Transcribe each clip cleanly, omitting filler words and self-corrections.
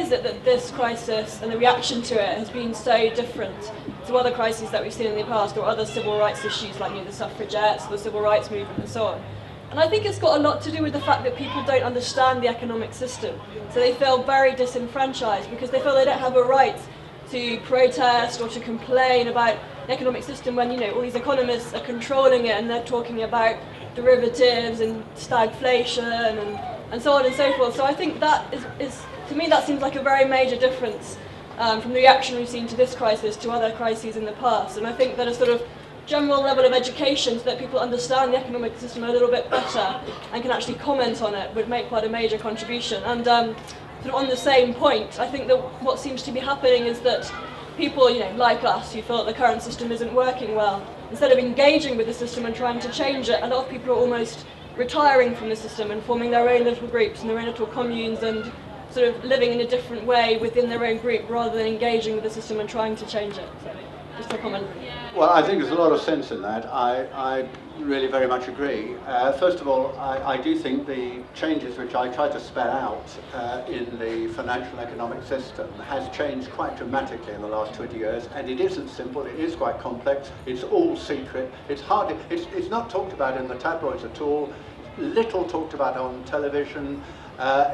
is it that this crisis and the reaction to it has been so different to other crises that we've seen in the past, or other civil rights issues like the suffragettes, the civil rights movement and so on? And I think it's got a lot to do with the fact that people don't understand the economic system. So they feel very disenfranchised because they feel they don't have a right to protest or to complain about the economic system when, all these economists are controlling it and they're talking about derivatives and stagflation and so on and so forth. So I think that is to me, that seems like a very major difference from the reaction we've seen to this crisis to other crises in the past. And I think that a sort of general level of education so that people understand the economic system a little bit better and can actually comment on it would make quite a major contribution. And sort of on the same point, I think that what seems to be happening is that people, like us, who feel that the current system isn't working well, instead of engaging with the system and trying to change it, a lot of people are almost retiring from the system and forming their own little groups and their own little communes and sort of living in a different way within their own group rather than engaging with the system and trying to change it. So, just a comment. Well, I think there's a lot of sense in that. I really very much agree. First of all, I do think the changes which I tried to spell out in the financial economic system has changed quite dramatically in the last 20 years, and it isn't simple, it is quite complex, it's all secret, it's not talked about in the tabloids at all, little talked about on television.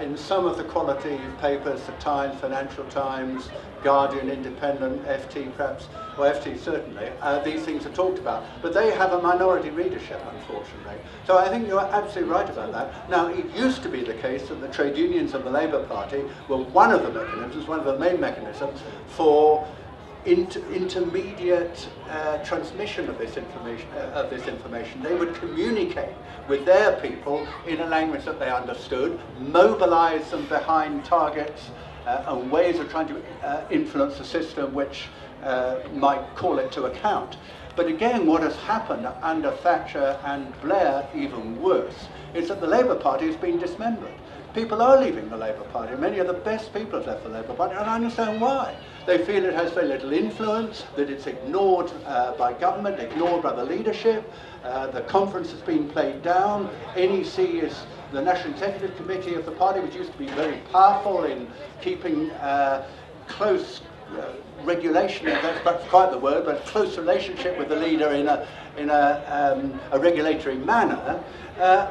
In some of the quality papers, the Times, Financial Times, Guardian, Independent, FT perhaps, or FT certainly, these things are talked about. But they have a minority readership, unfortunately. So I think you're absolutely right about that. Now, it used to be the case that the trade unions and the Labour Party were one of the mechanisms, one of the main mechanisms for intermediate transmission of this information. They would communicate with their people in a language that they understood, mobilize them behind targets and ways of trying to influence the system which might call it to account. But again, what has happened under Thatcher and Blair, even worse, is that the Labour Party has been dismembered. People are leaving the Labour Party. Many of the best people have left the Labour Party, and I understand why. They feel it has very little influence, that it's ignored by government, ignored by the leadership. The conference has been played down. NEC is the National Executive Committee of the party, which used to be very powerful in keeping close regulation, that's perhaps quite the word, but close relationship with the leader in a regulatory manner.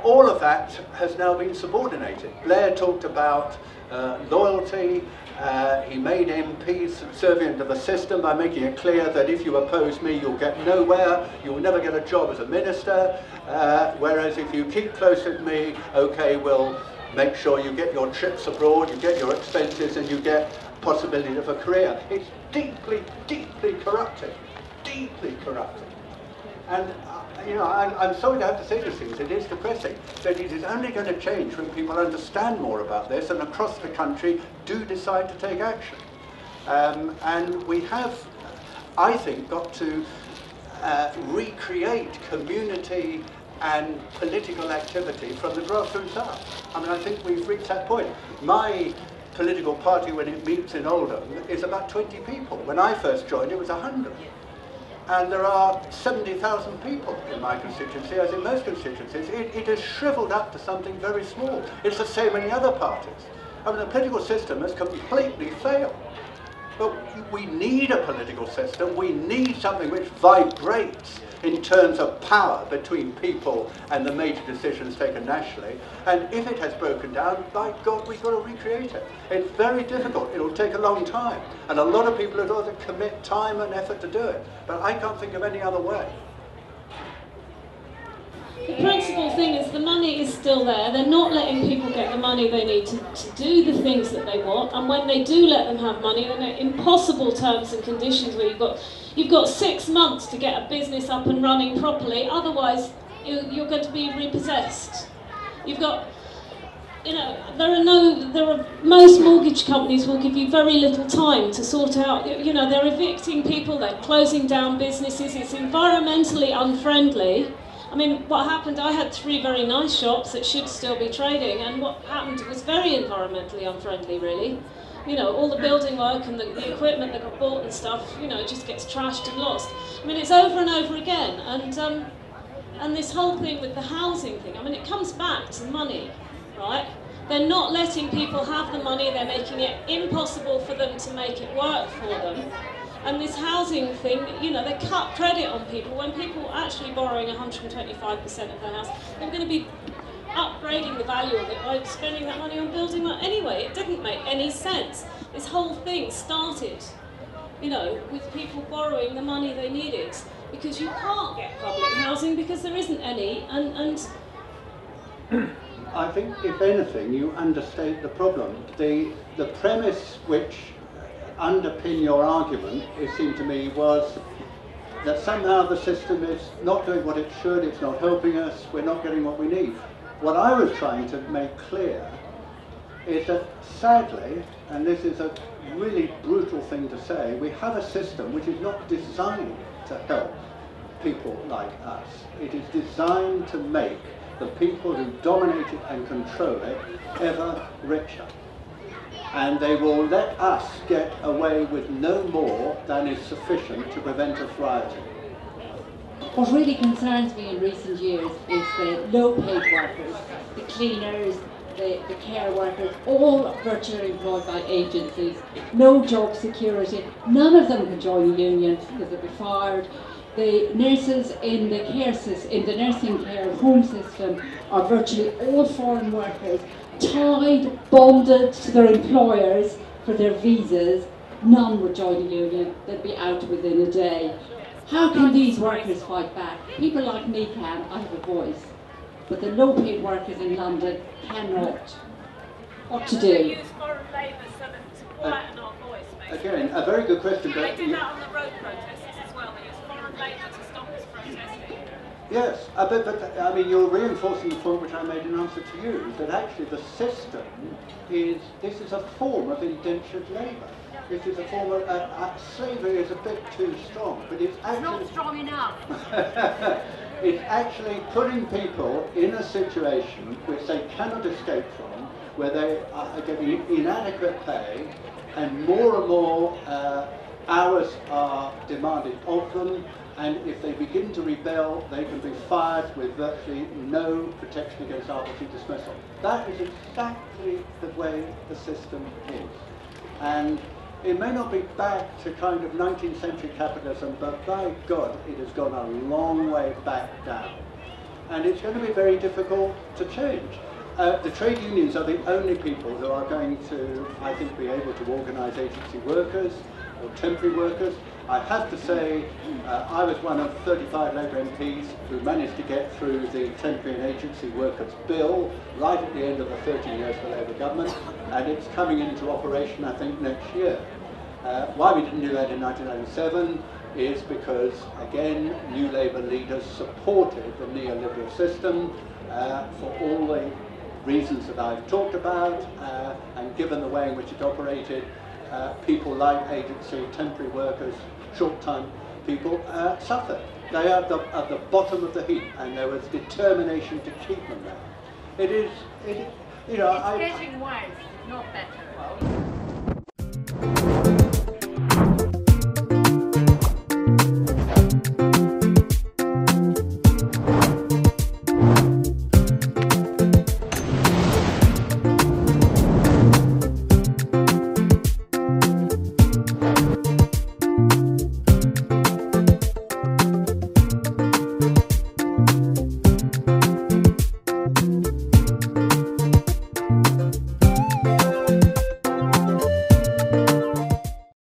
All of that has now been subordinated. Blair talked about loyalty. He made MPs subservient to the system by making it clear that if you oppose me, you'll get nowhere, you will never get a job as a minister, whereas if you keep close with me, okay, we'll make sure you get your trips abroad, you get your expenses, and you get possibility of a career. It's deeply, deeply corrupting, deeply corrupting. And I'm sorry to have to say these things, it is depressing, but it is only going to change when people understand more about this and across the country do decide to take action. And we have, I think, got to recreate community and political activity from the grassroots up. I mean, I think we've reached that point. My political party, when it meets in Oldham, is about 20 people. When I first joined, it was 100. And there are 70,000 people in my constituency, as in most constituencies. It has shriveled up to something very small. It's the same in the other parties. I mean, the political system has completely failed. But we need a political system. We need something which vibrates in terms of power between people and the major decisions taken nationally. And if it has broken down, by God, we've got to recreate it. It's very difficult. It'll take a long time. And a lot of people have got to commit time and effort to do it. But I can't think of any other way. The principal thing is the money is still there. They're not letting people get the money they need to do the things that they want. And when they do let them have money, then they're impossible terms and conditions where you've got 6 months to get a business up and running properly. Otherwise, you're going to be repossessed. You've got, most mortgage companies will give you very little time to sort out, they're evicting people, they're closing down businesses, it's environmentally unfriendly. I mean, what happened, I had 3 very nice shops that should still be trading, and what happened was very environmentally unfriendly, really. All the building work and the equipment that got bought and stuff, it just gets trashed and lost. I mean, it's over and over again, and this whole thing with the housing thing, I mean, it comes back to money, right? They're not letting people have the money, they're making it impossible for them to make it work for them. And this housing thing, you know, they cut credit on people. When people are actually borrowing 125% of their house, they're going to be upgrading the value of it by spending that money on building that anyway. It didn't make any sense. This whole thing started, you know, with people borrowing the money they needed, because you can't get public housing because there isn't any, and I think, if anything, you understate the problem. The premise which underpin your argument, it seemed to me, was that somehow the system is not doing what it should, it's not helping us, we're not getting what we need. What I was trying to make clear is that, sadly, and this is a really brutal thing to say, we have a system which is not designed to help people like us. It is designed to make the people who dominate it and control it ever richer. And they will let us get away with no more than is sufficient to prevent us rioting. What really concerns me in recent years is the low-paid workers, the cleaners, the care workers, all virtually employed by agencies, no job security. None of them can join a union because they'll be fired. The nurses in the care system, in the nursing care home system, are virtually all foreign workers, tied, bonded to their employers for their visas. None would join a union, they'd be out within a day. How can these workers fight back? People like me can, I have a voice. But the low-paid workers in London cannot. What to do? use foreign labour so that to quieten our voice, basically. Again, a very good question. They did that on the road protests as well. They used foreign labour to stop us protesting. Yes, but I mean, you're reinforcing the point which I made in answer to you, that actually the system this is a form of indentured labour. This is a form of, slavery is a bit too strong, but it's actually... Not strong enough. It's actually putting people in a situation which they cannot escape from, where they are getting inadequate pay, and more hours are demanded of them, and if they begin to rebel, they can be fired with virtually no protection against arbitrary dismissal. That is exactly the way the system is. And it may not be back to kind of 19th century capitalism, but by God, it has gone a long way back down. And it's going to be very difficult to change. The trade unions are the only people who are going to, I think, be able to organise agency workers or temporary workers. I have to say, I was one of 35 Labour MPs who managed to get through the Temporary and Agency Workers Bill right at the end of the 13 years of the Labour government, and it's coming into operation, I think, next year. Why we didn't do that in 1997 is because, again, New Labour leaders supported the Neo-Liberal system for all the reasons that I've talked about, and given the way in which it operated, people like agency, temporary workers, short-time people suffered. They are at the bottom of the heap, and there was determination to keep them there. You know, it's getting worse, not better.